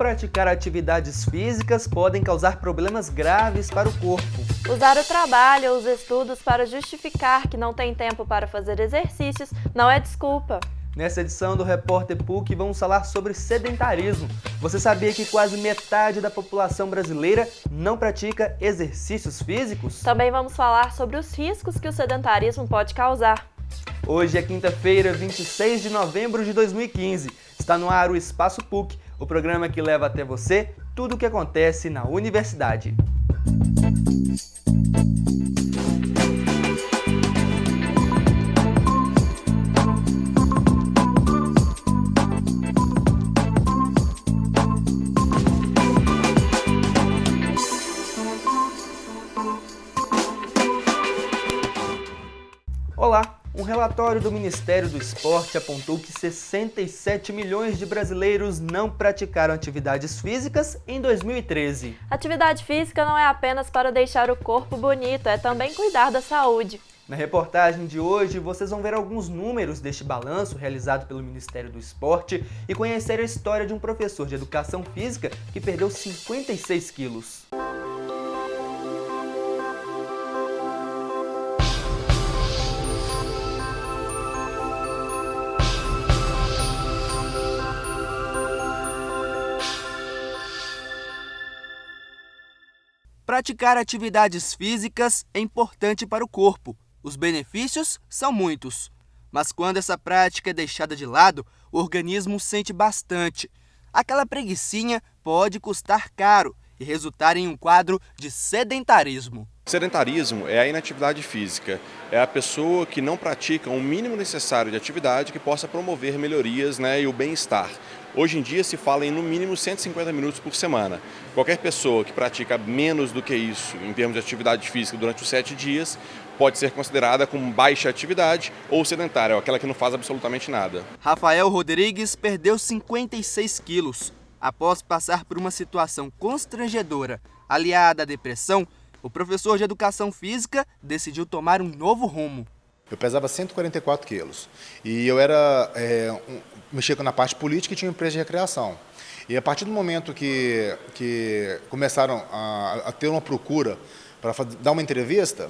praticar atividades físicas podem causar problemas graves para o corpo. Usar o trabalho ou os estudos para justificar que não tem tempo para fazer exercícios não é desculpa. Nessa edição do Repórter PUC, vamos falar sobre sedentarismo. Você sabia que quase metade da população brasileira não pratica exercícios físicos? Também vamos falar sobre os riscos que o sedentarismo pode causar. Hoje é quinta-feira, 26 de novembro de 2015. Está no ar o Espaço PUC, o programa que leva até você tudo o que acontece na universidade. Olá! Um relatório do Ministério do Esporte apontou que 67 milhões de brasileiros não praticaram atividades físicas em 2013. Atividade física não é apenas para deixar o corpo bonito, é também cuidar da saúde. Na reportagem de hoje, vocês vão ver alguns números deste balanço realizado pelo Ministério do Esporte e conhecer a história de um professor de educação física que perdeu 56 quilos. Praticar atividades físicas é importante para o corpo. Os benefícios são muitos. Mas quando essa prática é deixada de lado, o organismo sente bastante. Aquela preguicinha pode custar caro e resultar em um quadro de sedentarismo. Sedentarismo é a inatividade física, é a pessoa que não pratica o mínimo necessário de atividade que possa promover melhorias, e o bem-estar. Hoje em dia se fala em no mínimo 150 minutos por semana. Qualquer pessoa que pratica menos do que isso em termos de atividade física durante os 7 dias pode ser considerada como baixa atividade ou sedentária, aquela que não faz absolutamente nada. Rafael Rodrigues perdeu 56 quilos. Após passar por uma situação constrangedora aliada à depressão, o professor de educação física decidiu tomar um novo rumo. Eu pesava 144 quilos e eu mexia na parte política e tinha uma empresa de recreação. E a partir do momento que começaram a ter uma procura para dar uma entrevista,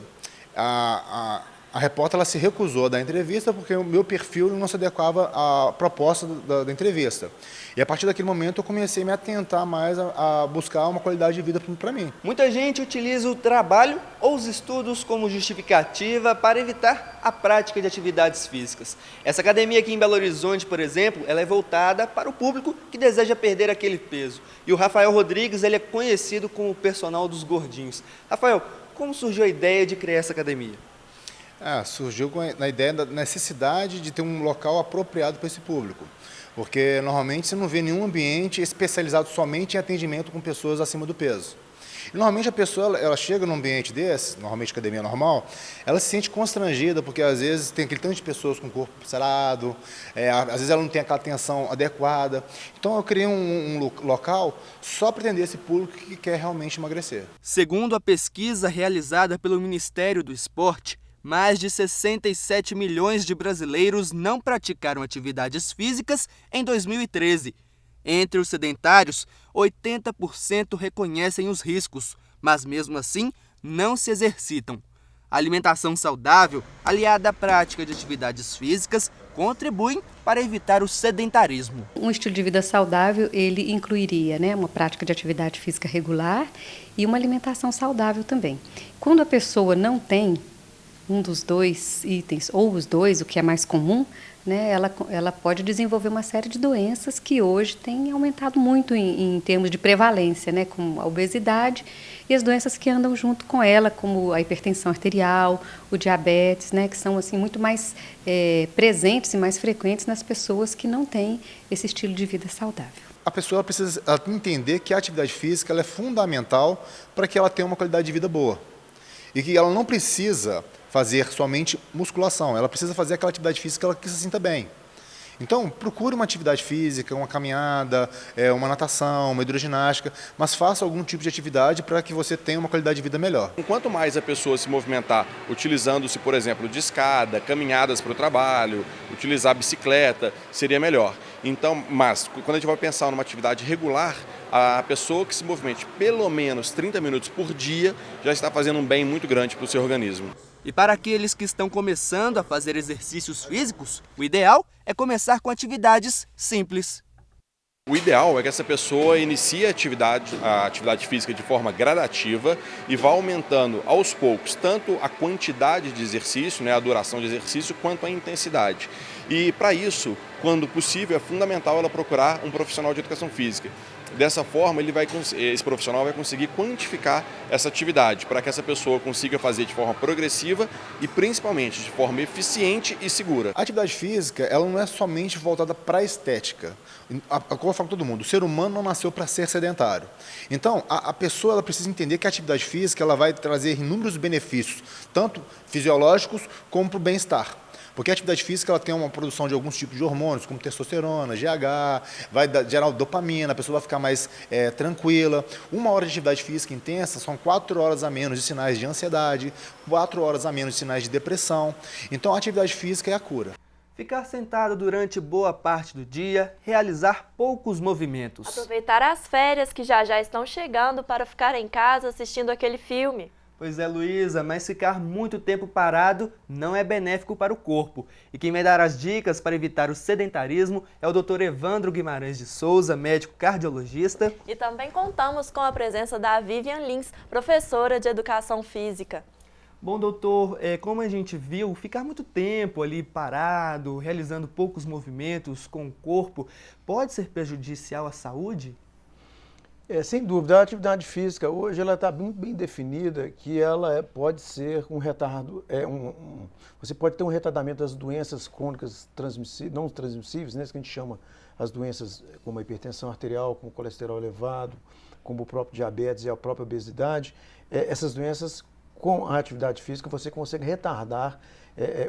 a repórter ela se recusou a dar entrevista porque o meu perfil não se adequava à proposta da entrevista. E a partir daquele momento eu comecei a me atentar mais a buscar uma qualidade de vida para mim. Muita gente utiliza o trabalho ou os estudos como justificativa para evitar a prática de atividades físicas. Essa academia aqui em Belo Horizonte, por exemplo, ela é voltada para o público que deseja perder aquele peso. E o Rafael Rodrigues ele é conhecido como o personal dos gordinhos. Rafael, como surgiu a ideia de criar essa academia? Surgiu na ideia da necessidade de ter um local apropriado para esse público. Porque normalmente você não vê nenhum ambiente especializado somente em atendimento com pessoas acima do peso. E, normalmente a pessoa ela chega num ambiente desse, normalmente academia normal, ela se sente constrangida porque às vezes tem aquele tanto de pessoas com o corpo sarado, às vezes ela não tem aquela atenção adequada. Então eu criei um local só para atender esse público que quer realmente emagrecer. Segundo a pesquisa realizada pelo Ministério do Esporte, mais de 67 milhões de brasileiros não praticaram atividades físicas em 2013. Entre os sedentários, 80% reconhecem os riscos, mas mesmo assim não se exercitam. A alimentação saudável, aliada à prática de atividades físicas, contribuem para evitar o sedentarismo. Um estilo de vida saudável, ele incluiria uma prática de atividade física regular e uma alimentação saudável também. Quando a pessoa não tem um dos dois itens, ou os dois, o que é mais comum, ela pode desenvolver uma série de doenças que hoje têm aumentado muito em termos de prevalência, como a obesidade e as doenças que andam junto com ela, como a hipertensão arterial, o diabetes, que são muito mais presentes e mais frequentes nas pessoas que não têm esse estilo de vida saudável. A pessoa precisa entender que a atividade física ela é fundamental para que ela tenha uma qualidade de vida boa. E que ela não precisa fazer somente musculação, ela precisa fazer aquela atividade física que ela se sinta bem. Então, procure uma atividade física, uma caminhada, uma natação, uma hidroginástica, mas faça algum tipo de atividade para que você tenha uma qualidade de vida melhor. Quanto mais a pessoa se movimentar utilizando-se, por exemplo, de escada, caminhadas para o trabalho, utilizar bicicleta, seria melhor. Então, mas quando a gente vai pensar numa atividade regular, a pessoa que se movimente pelo menos 30 minutos por dia já está fazendo um bem muito grande para o seu organismo. E para aqueles que estão começando a fazer exercícios físicos, o ideal é começar com atividades simples. O ideal é que essa pessoa inicie a atividade física de forma gradativa e vá aumentando aos poucos tanto a quantidade de exercício, a duração de exercício, quanto a intensidade. E para isso, quando possível, é fundamental ela procurar um profissional de educação física. Dessa forma, esse profissional vai conseguir quantificar essa atividade para que essa pessoa consiga fazer de forma progressiva e principalmente de forma eficiente e segura. A atividade física, ela não é somente voltada para a estética. Como eu falo para todo mundo, o ser humano não nasceu para ser sedentário. Então, a pessoa ela precisa entender que a atividade física ela vai trazer inúmeros benefícios, tanto fisiológicos como para o bem-estar. Porque a atividade física ela tem uma produção de alguns tipos de hormônios, como testosterona, GH, vai gerar dopamina, a pessoa vai ficar mais tranquila. 1 hora de atividade física intensa são 4 horas a menos de sinais de ansiedade, 4 horas a menos de sinais de depressão. Então, a atividade física é a cura. Ficar sentado durante boa parte do dia, realizar poucos movimentos. Aproveitar as férias que já estão chegando para ficar em casa assistindo aquele filme. Pois é, Luísa, mas ficar muito tempo parado não é benéfico para o corpo. E quem vai dar as dicas para evitar o sedentarismo é o Dr. Evandro Guimarães de Souza, médico cardiologista. E também contamos com a presença da Vivian Lins, professora de Educação Física. Bom, doutor, como a gente viu, ficar muito tempo ali parado, realizando poucos movimentos com o corpo, pode ser prejudicial à saúde? Sem dúvida, a atividade física hoje ela está bem definida que ela pode ser um retardo, você pode ter um retardamento das doenças crônicas não transmissíveis, né, que a gente chama as doenças como a hipertensão arterial, como o colesterol elevado, como o próprio diabetes e a própria obesidade. Essas doenças, com a atividade física, você consegue retardar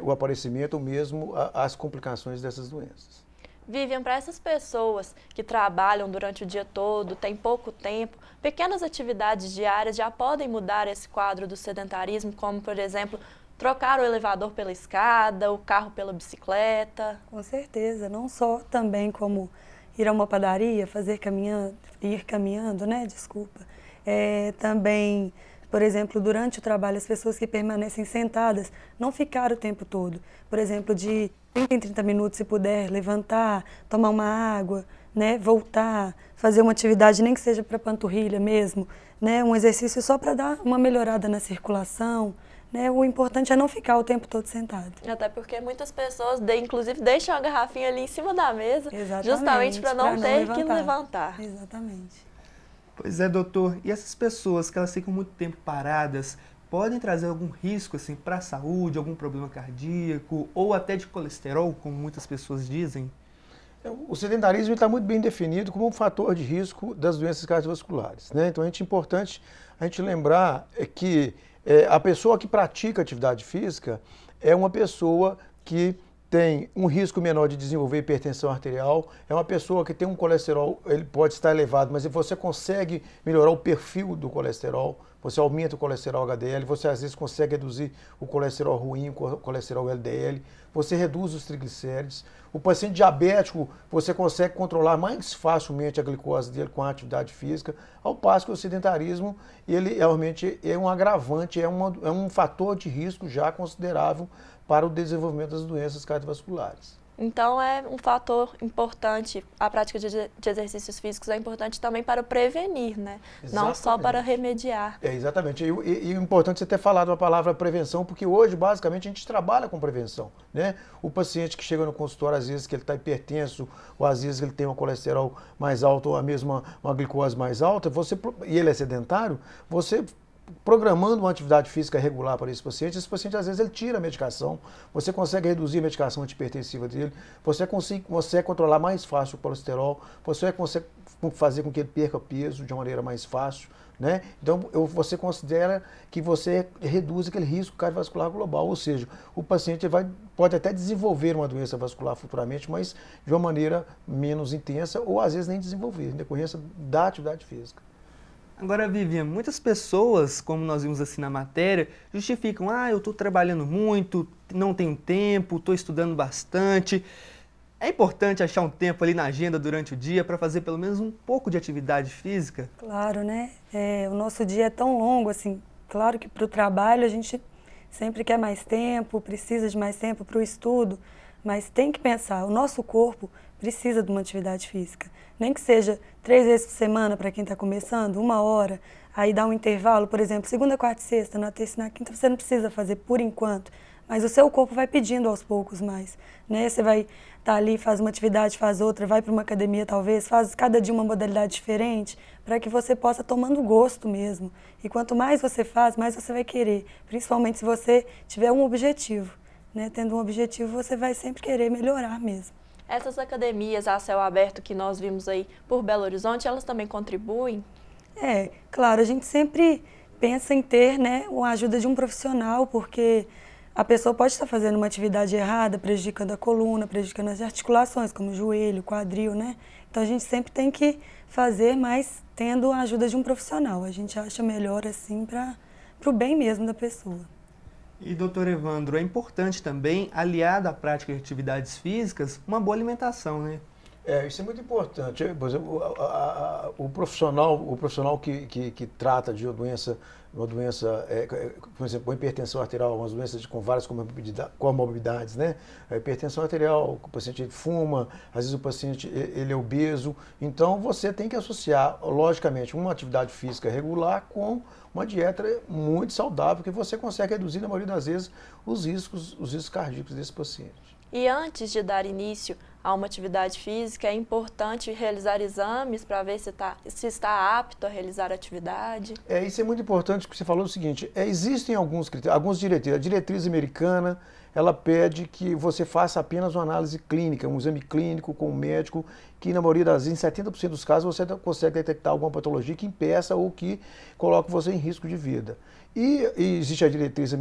o aparecimento ou mesmo as complicações dessas doenças. Vivian, para essas pessoas que trabalham durante o dia todo, têm pouco tempo, pequenas atividades diárias já podem mudar esse quadro do sedentarismo, como, por exemplo, trocar o elevador pela escada, o carro pela bicicleta. Com certeza, não só também como ir a uma padaria, ir caminhando, né? Desculpa. Também, por exemplo, durante o trabalho, as pessoas que permanecem sentadas, não ficar o tempo todo. Por exemplo, de 30 em 30 minutos, se puder, levantar, tomar uma água, né, voltar, fazer uma atividade, nem que seja para panturrilha mesmo, né, um exercício só para dar uma melhorada na circulação. Né, o importante é não ficar o tempo todo sentado. Até porque muitas pessoas, inclusive, deixam a garrafinha ali em cima da mesa, exatamente, justamente para não ter que levantar. Exatamente. Pois é, doutor. E essas pessoas que elas ficam muito tempo paradas, podem trazer algum risco assim, para a saúde, algum problema cardíaco ou até de colesterol, como muitas pessoas dizem? O sedentarismo está muito bem definido como um fator de risco das doenças cardiovasculares, né? Então é importante a gente lembrar que a pessoa que pratica atividade física é uma pessoa que tem um risco menor de desenvolver hipertensão arterial, é uma pessoa que tem um colesterol, ele pode estar elevado, mas você consegue melhorar o perfil do colesterol, você aumenta o colesterol HDL, você às vezes consegue reduzir o colesterol ruim, o colesterol LDL, você reduz os triglicéridos. O paciente diabético, você consegue controlar mais facilmente a glicose dele com a atividade física, ao passo que o sedentarismo, ele realmente é um agravante, é um fator de risco já considerável para o desenvolvimento das doenças cardiovasculares. Então é um fator importante, a prática de exercícios físicos é importante também para prevenir, né? Exatamente. Não só para remediar. Exatamente, e o importante você ter falado a palavra prevenção, porque hoje basicamente a gente trabalha com prevenção, né? O paciente que chega no consultório, às vezes que ele está hipertenso, ou às vezes ele tem um colesterol mais alto, ou mesmo uma glicose mais alta, e ele é sedentário, você programando uma atividade física regular para esse paciente às vezes ele tira a medicação, você consegue reduzir a medicação antihipertensiva dele, você consegue controlar mais fácil o colesterol, você consegue fazer com que ele perca peso de uma maneira mais fácil, né? Então você considera que você reduz aquele risco cardiovascular global, ou seja, o paciente pode até desenvolver uma doença vascular futuramente, mas de uma maneira menos intensa ou às vezes nem desenvolver, em decorrência da atividade física. Agora, Vivian, muitas pessoas, como nós vimos assim na matéria, justificam, eu estou trabalhando muito, não tenho tempo, estou estudando bastante. É importante achar um tempo ali na agenda durante o dia para fazer pelo menos um pouco de atividade física? Claro, né? O nosso dia é tão longo, assim, claro que para o trabalho a gente sempre quer mais tempo, precisa de mais tempo para o estudo, mas tem que pensar, o nosso corpo precisa de uma atividade física. Nem que seja 3 vezes por semana para quem está começando, 1 hora, aí dá um intervalo, por exemplo, segunda, quarta e sexta, na terça e na quinta você não precisa fazer por enquanto, mas o seu corpo vai pedindo aos poucos mais, né? Você vai estar ali, faz uma atividade, faz outra, vai para uma academia talvez, faz cada dia uma modalidade diferente, para que você possa tomando gosto mesmo. E quanto mais você faz, mais você vai querer, principalmente se você tiver um objetivo, né? Tendo um objetivo, você vai sempre querer melhorar mesmo. Essas academias a céu aberto que nós vimos aí por Belo Horizonte, elas também contribuem? Claro, a gente sempre pensa em ter, né, a ajuda de um profissional, porque a pessoa pode estar fazendo uma atividade errada, prejudicando a coluna, prejudicando as articulações, como o joelho, quadril, né? Então a gente sempre tem que fazer, mas tendo a ajuda de um profissional. A gente acha melhor assim para o bem mesmo da pessoa. E, doutor Evandro, é importante também, aliado à prática de atividades físicas, uma boa alimentação, né? Isso é muito importante. Por exemplo, o profissional que trata de uma doença, por exemplo, a hipertensão arterial, umas doenças com várias comorbidades, né? A hipertensão arterial, o paciente fuma, às vezes o paciente ele é obeso. Então, você tem que associar, logicamente, uma atividade física regular com uma dieta muito saudável, que você consegue reduzir, na maioria das vezes, os riscos cardíacos desse paciente. E antes de dar início a uma atividade física, é importante realizar exames para ver se está apto a realizar a atividade? Isso é muito importante, porque você falou o seguinte, existem alguns critérios, algumas diretrizes. A diretriz americana, ela pede que você faça apenas uma análise clínica, um exame clínico com um médico, que na maioria das vezes, em 70% dos casos, você consegue detectar alguma patologia que impeça ou que coloque você em risco de vida. E existe a diretriz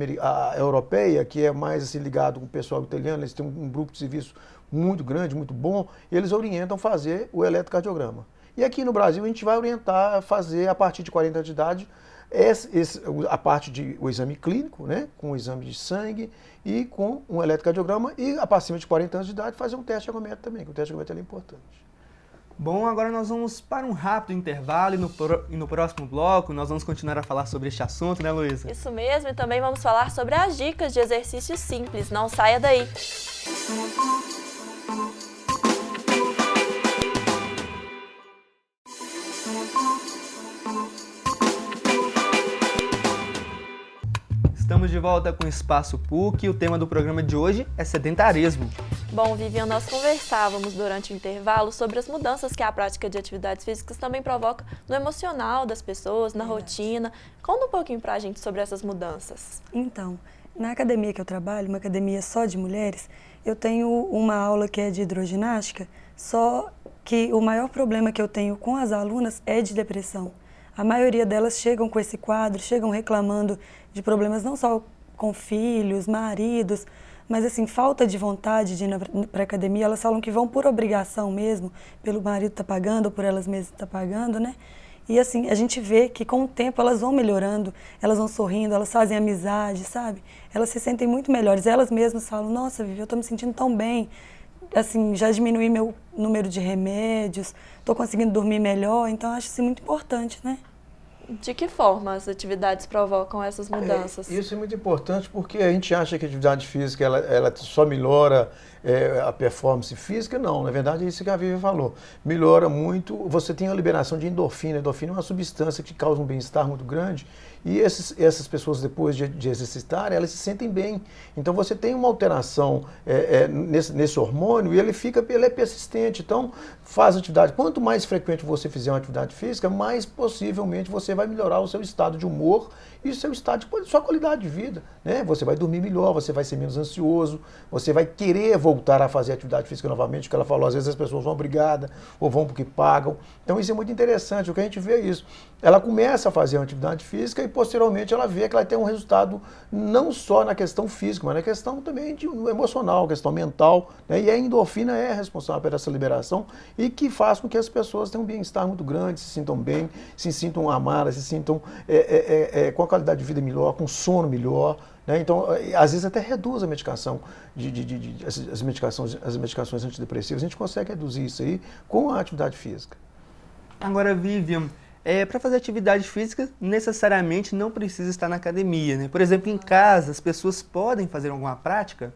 europeia, que é mais assim, ligado com o pessoal italiano, eles têm um grupo de serviço muito grande, muito bom, e eles orientam a fazer o eletrocardiograma. E aqui no Brasil a gente vai orientar a fazer, a partir de 40 anos de idade, a parte o exame clínico, né, com o exame de sangue e com um eletrocardiograma, e a partir de 40 anos de idade fazer um teste de ergométrico também, que o teste de ergométrico é importante. Bom, agora nós vamos para um rápido intervalo e no próximo bloco nós vamos continuar a falar sobre este assunto, né, Luísa? Isso mesmo, e também vamos falar sobre as dicas de exercícios simples. Não saia daí! Estamos de volta com o Espaço PUC e o tema do programa de hoje é sedentarismo. Bom, Vivian, nós conversávamos durante o intervalo sobre as mudanças que a prática de atividades físicas também provoca no emocional das pessoas, na rotina. Conta um pouquinho pra gente sobre essas mudanças. Então, na academia que eu trabalho, uma academia só de mulheres, eu tenho uma aula que é de hidroginástica, só que o maior problema que eu tenho com as alunas é de depressão. A maioria delas chegam com esse quadro, chegam reclamando de problemas não só com filhos, maridos, mas assim, falta de vontade de ir para a academia. Elas falam que vão por obrigação mesmo, pelo marido estar pagando ou por elas mesmas estar pagando, né? E assim, a gente vê que com o tempo elas vão melhorando, elas vão sorrindo, elas fazem amizade, sabe? Elas se sentem muito melhores. Elas mesmas falam, nossa, Vivi, eu estou me sentindo tão bem. Assim, já diminui meu número de remédios, estou conseguindo dormir melhor, então acho isso muito importante, né? De que forma as atividades provocam essas mudanças? Isso é muito importante porque a gente acha que a atividade física ela só melhora a performance física. Não, na verdade é isso que a Vivi falou. Melhora muito, você tem a liberação de endorfina. A endorfina é uma substância que causa um bem-estar muito grande e essas pessoas, depois de exercitar, elas se sentem bem. Então você tem uma alteração nesse hormônio e ele é persistente. Então faz atividade. Quanto mais frequente você fizer uma atividade física, mais possivelmente você vai melhorar o seu estado de humor Isso é o estado de sua qualidade de vida, né? Você vai dormir melhor, você vai ser menos ansioso, você vai querer voltar a fazer atividade física novamente, o que ela falou, às vezes as pessoas vão obrigadas ou vão porque pagam. Então isso é muito interessante, o que a gente vê é isso. Ela começa a fazer uma atividade física e posteriormente ela vê que ela tem um resultado não só na questão física, mas na questão também emocional, questão mental, né? E a endorfina é responsável por essa liberação e que faz com que as pessoas tenham um bem-estar muito grande, se sintam bem, se sintam amadas, se sintam com a qualidade de vida melhor, com sono melhor, né? Então, às vezes até reduz a medicação, as medicações antidepressivas, a gente consegue reduzir isso aí com a atividade física. Agora, Vivian, para fazer atividade física, necessariamente não precisa estar na academia, né? Por exemplo, em casa, as pessoas podem fazer alguma prática?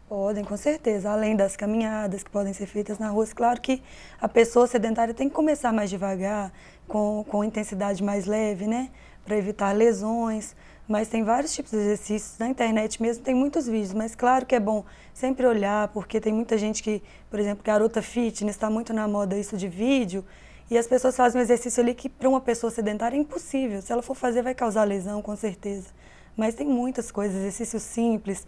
Podem, com certeza. Além das caminhadas que podem ser feitas na rua, claro que a pessoa sedentária tem que começar mais devagar, com intensidade mais leve, né? Para evitar lesões. Mas tem vários tipos de exercícios. Na internet mesmo tem muitos vídeos, mas claro que é bom sempre olhar, porque tem muita gente que, por exemplo, garota fitness, está muito na moda isso de vídeo, e as pessoas fazem um exercício ali que para uma pessoa sedentária é impossível. Se ela for fazer, vai causar lesão, com certeza. Mas tem muitas coisas, exercícios simples,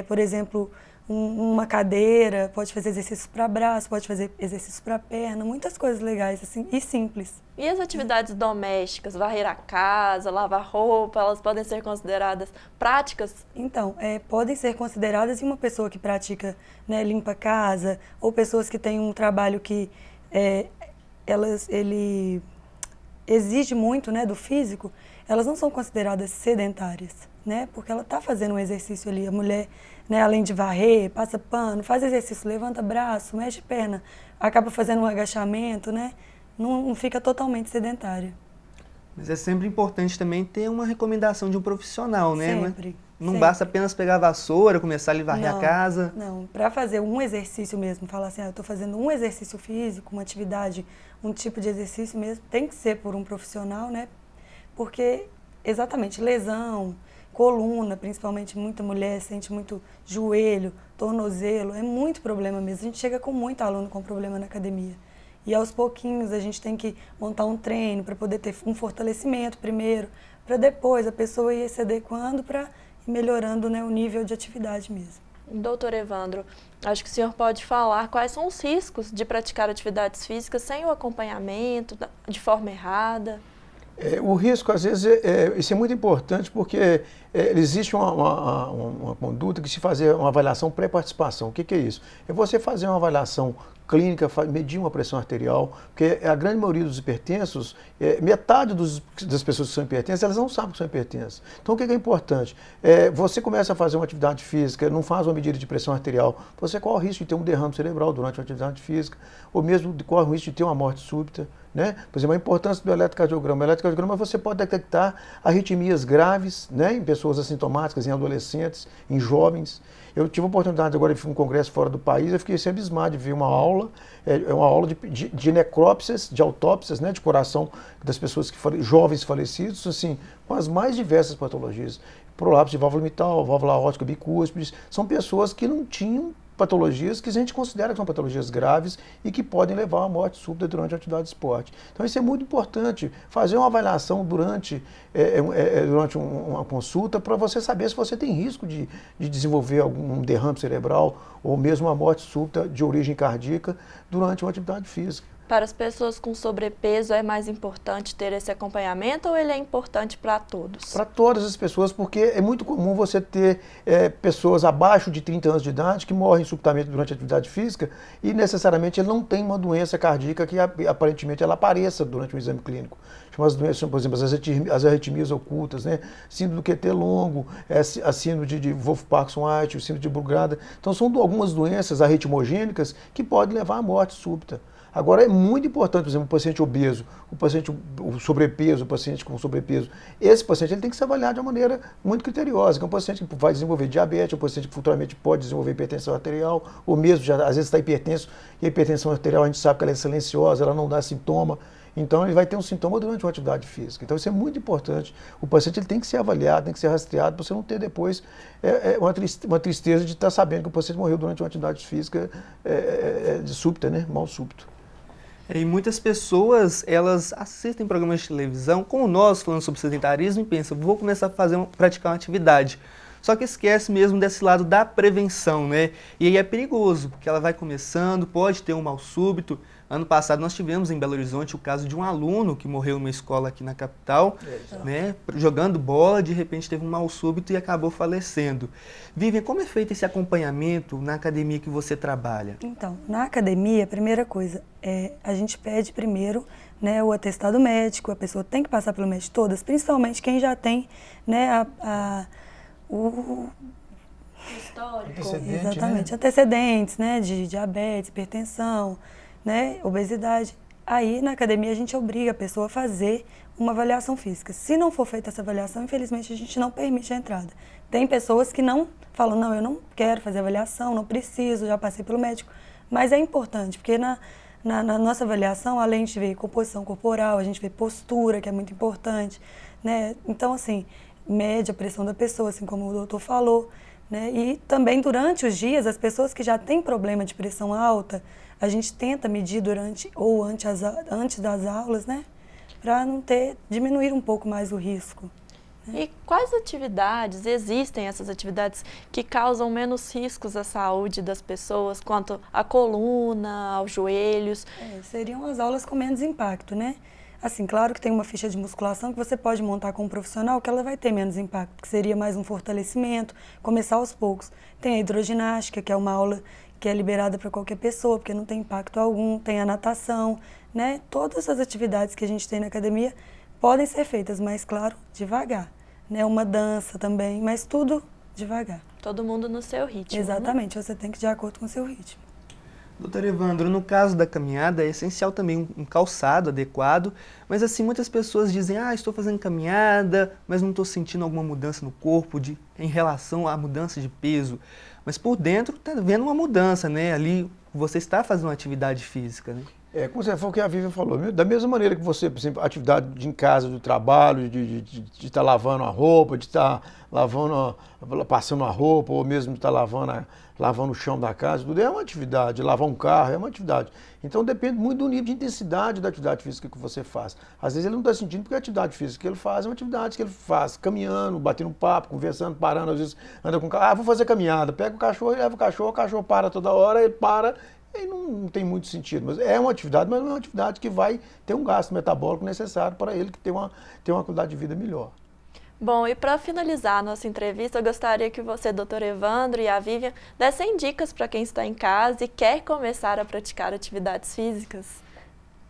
por exemplo, uma cadeira, pode fazer exercícios para braço, pode fazer exercícios para perna, muitas coisas legais assim, e simples. E as atividades domésticas, varrer a casa, lavar roupa, elas podem ser consideradas práticas? Então, podem ser consideradas, e uma pessoa que pratica, né, limpa a casa, ou pessoas que têm um trabalho que ele exige muito, né, do físico, elas não são consideradas sedentárias, né, porque ela está fazendo um exercício ali. A mulher, né, além de varrer, passa pano, faz exercício, levanta braço, mexe perna, acaba fazendo um agachamento, né, não fica totalmente sedentária. Mas é sempre importante também ter uma recomendação de um profissional, né? Sempre. Não sempre. basta apenas pegar a vassoura, começar a varrer a casa. Não, para fazer um exercício mesmo, falar assim, eu estou fazendo um exercício físico, uma atividade, um tipo de exercício mesmo, tem que ser por um profissional, né? Porque, exatamente, lesão, coluna, principalmente muita mulher sente muito joelho, tornozelo, é muito problema mesmo. A gente chega com muito aluno com problema na academia. E aos pouquinhos a gente tem que montar um treino para poder ter um fortalecimento primeiro, para depois a pessoa ir se adequando para ir melhorando, né, o nível de atividade mesmo. Doutor Evandro, acho que o senhor pode falar quais são os riscos de praticar atividades físicas sem o acompanhamento, de forma errada. O risco, às vezes, isso é muito importante porque existe uma conduta que se fazer uma avaliação pré-participação. O que é isso? É você fazer uma avaliação clínica, medir uma pressão arterial, porque a grande maioria dos hipertensos, metade das pessoas que são hipertensas, elas não sabem que são hipertensas. Então, o que é importante? Você começa a fazer uma atividade física, não faz uma medida de pressão arterial, você corre o risco de ter um derrame cerebral durante uma atividade física, ou mesmo corre o risco de ter uma morte súbita, né? Por exemplo, a importância do eletrocardiograma. O eletrocardiograma você pode detectar arritmias graves, né, em pessoas assintomáticas, em adolescentes, em jovens. Eu tive a oportunidade agora de ir a um congresso fora do país, eu fiquei sempre abismado de ver uma aula, uma aula de necrópsias, de autópsias, né, de coração das pessoas jovens falecidos, assim, com as mais diversas patologias. Prolapso de válvula mitral, válvula aórtica bicúspide, são pessoas que não tinham patologias que a gente considera que são patologias graves e que podem levar à morte súbita durante a atividade de esporte. Então isso é muito importante, fazer uma avaliação durante uma consulta para você saber se você tem risco de desenvolver algum derrame cerebral ou mesmo uma morte súbita de origem cardíaca durante uma atividade física. Para as pessoas com sobrepeso, é mais importante ter esse acompanhamento ou ele é importante para todos? Para todas as pessoas, porque é muito comum você ter pessoas abaixo de 30 anos de idade que morrem subitamente durante a atividade física e necessariamente ele não tem uma doença cardíaca que aparentemente ela apareça durante um exame clínico. As doenças, por exemplo, as arritmias ocultas, né? Síndrome do QT longo, a síndrome de Wolff-Parkinson-White, o síndrome de Brugada. Então são algumas doenças arritmogênicas que podem levar à morte súbita. Agora, é muito importante, por exemplo, o paciente obeso, o sobrepeso, o paciente com sobrepeso. Esse paciente ele tem que ser avaliado de uma maneira muito criteriosa, que é um paciente que vai desenvolver diabetes, é um paciente que futuramente pode desenvolver hipertensão arterial, ou mesmo, já, às vezes, está hipertenso, e a hipertensão arterial a gente sabe que ela é silenciosa, ela não dá sintoma. Então, ele vai ter um sintoma durante uma atividade física. Então, isso é muito importante. O paciente ele tem que ser avaliado, tem que ser rastreado, para você não ter depois uma tristeza de estar sabendo que o paciente morreu durante uma atividade física de súbita, né? Mal súbito. E muitas pessoas, elas assistem programas de televisão, como nós, falando sobre sedentarismo, e pensam, vou começar a praticar uma atividade. Só que esquece mesmo desse lado da prevenção, né? E aí é perigoso, porque ela vai começando, pode ter um mal súbito. Ano passado nós tivemos em Belo Horizonte o caso de um aluno que morreu numa escola aqui na capital, né? Jogando bola, de repente teve um mal súbito e acabou falecendo. Vivian, como é feito esse acompanhamento na academia que você trabalha? Então, na academia, a primeira coisa, a gente pede primeiro, né, o atestado médico, a pessoa tem que passar pelo médico, todas, principalmente quem já tem, né, o Histórico. exatamente, né? Antecedentes, né, de diabetes, hipertensão, né, obesidade. Aí, na academia, a gente obriga a pessoa a fazer uma avaliação física. Se não for feita essa avaliação, infelizmente, a gente não permite a entrada. Tem pessoas que não falam, não, eu não quero fazer avaliação, não preciso, já passei pelo médico. Mas é importante, porque na nossa avaliação, além de ver composição corporal, a gente vê postura, que é muito importante, né? Então, assim, mede a pressão da pessoa, assim como o doutor falou, né? E também durante os dias, as pessoas que já têm problema de pressão alta, a gente tenta medir durante ou antes das aulas, né? Para diminuir um pouco mais o risco. E quais atividades, existem essas atividades que causam menos riscos à saúde das pessoas, quanto à coluna, aos joelhos? Seriam as aulas com menos impacto, né? Assim, claro que tem uma ficha de musculação que você pode montar com um profissional que ela vai ter menos impacto, que seria mais um fortalecimento, começar aos poucos. Tem a hidroginástica, que é uma aula que é liberada para qualquer pessoa, porque não tem impacto algum. Tem a natação, né? Todas as atividades que a gente tem na academia podem ser feitas, mas, claro, devagar. Né? Uma dança também, mas tudo devagar. Todo mundo no seu ritmo. Exatamente, né? Você tem que ir de acordo com o seu ritmo. Doutor Evandro, no caso da caminhada é essencial também um calçado adequado, mas assim, muitas pessoas dizem, estou fazendo caminhada, mas não estou sentindo alguma mudança no corpo em relação à mudança de peso. Mas por dentro está vendo uma mudança, né? Ali você está fazendo uma atividade física, né? Como você falou, o que a Vivian falou, da mesma maneira que você, por exemplo, atividade em casa, do trabalho, de estar lavando a roupa, de estar passando a roupa, ou mesmo de estar lavando o chão da casa, tudo é uma atividade, lavar um carro é uma atividade. Então depende muito do nível de intensidade da atividade física que você faz. Às vezes ele não está sentindo porque a atividade física que ele faz é uma atividade que ele faz caminhando, batendo papo, conversando, parando, às vezes anda com o carro, vou fazer caminhada, pega o cachorro e leva o cachorro para toda hora, ele para. E não tem muito sentido, mas é uma atividade, mas não é uma atividade que vai ter um gasto metabólico necessário para ele que ter uma qualidade de vida melhor. Bom, e para finalizar a nossa entrevista, eu gostaria que você, doutor Evandro e a Vivian, dessem dicas para quem está em casa e quer começar a praticar atividades físicas.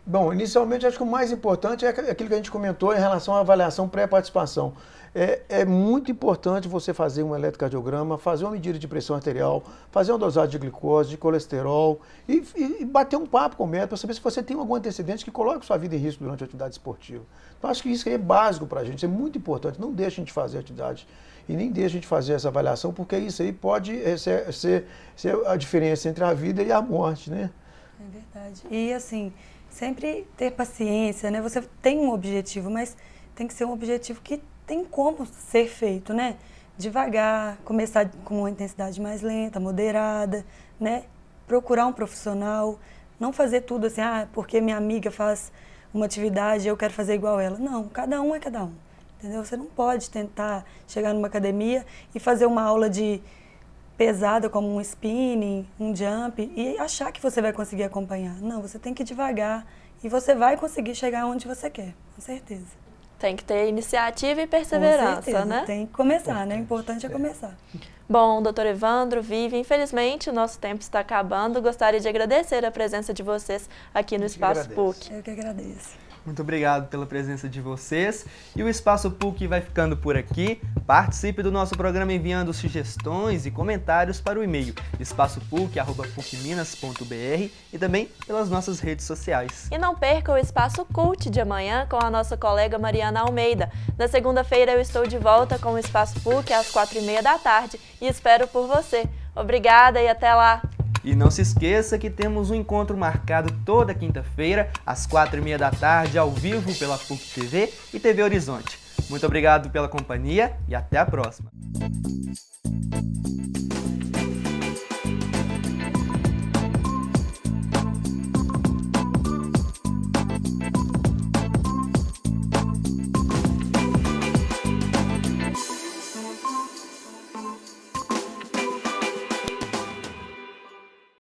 Bom, inicialmente acho que o mais importante é aquilo que a gente comentou em relação à avaliação pré-participação. É muito importante você fazer um eletrocardiograma, fazer uma medida de pressão arterial, fazer uma dosagem de glicose, de colesterol e bater um papo com o médico para saber se você tem algum antecedente que coloque sua vida em risco durante a atividade esportiva. Então acho que isso aí é básico para a gente, é muito importante. Não deixe a gente fazer a atividade e nem deixe a gente fazer essa avaliação, porque isso aí pode ser a diferença entre a vida e a morte, né? É verdade. E assim, sempre ter paciência, né? Você tem um objetivo, mas tem que ser um objetivo que tem como ser feito, né? Devagar, começar com uma intensidade mais lenta, moderada, né? Procurar um profissional, não fazer tudo assim, porque minha amiga faz uma atividade, eu quero fazer igual ela. Não, cada um é cada um, entendeu? Você não pode tentar chegar numa academia e fazer uma aula de pesada como um spinning, um jump e achar que você vai conseguir acompanhar. Não, você tem que ir devagar e você vai conseguir chegar onde você quer, com certeza. Tem que ter iniciativa e perseverança, né? Tem que começar, né? O importante é começar. Bom, doutor Evandro, Vivian, infelizmente o nosso tempo está acabando. Gostaria de agradecer a presença de vocês aqui no Espaço PUC. Eu que agradeço. Muito obrigado pela presença de vocês. E o Espaço PUC vai ficando por aqui. Participe do nosso programa enviando sugestões e comentários para o e-mail espaçopuc@pucminas.br e também pelas nossas redes sociais. E não perca o Espaço Cult de amanhã com a nossa colega Mariana Almeida. Na segunda-feira eu estou de volta com o Espaço PUC às 4h30 da tarde e espero por você. Obrigada e até lá! E não se esqueça que temos um encontro marcado toda quinta-feira, às 4h30 da tarde, ao vivo pela PUC TV e TV Horizonte. Muito obrigado pela companhia e até a próxima!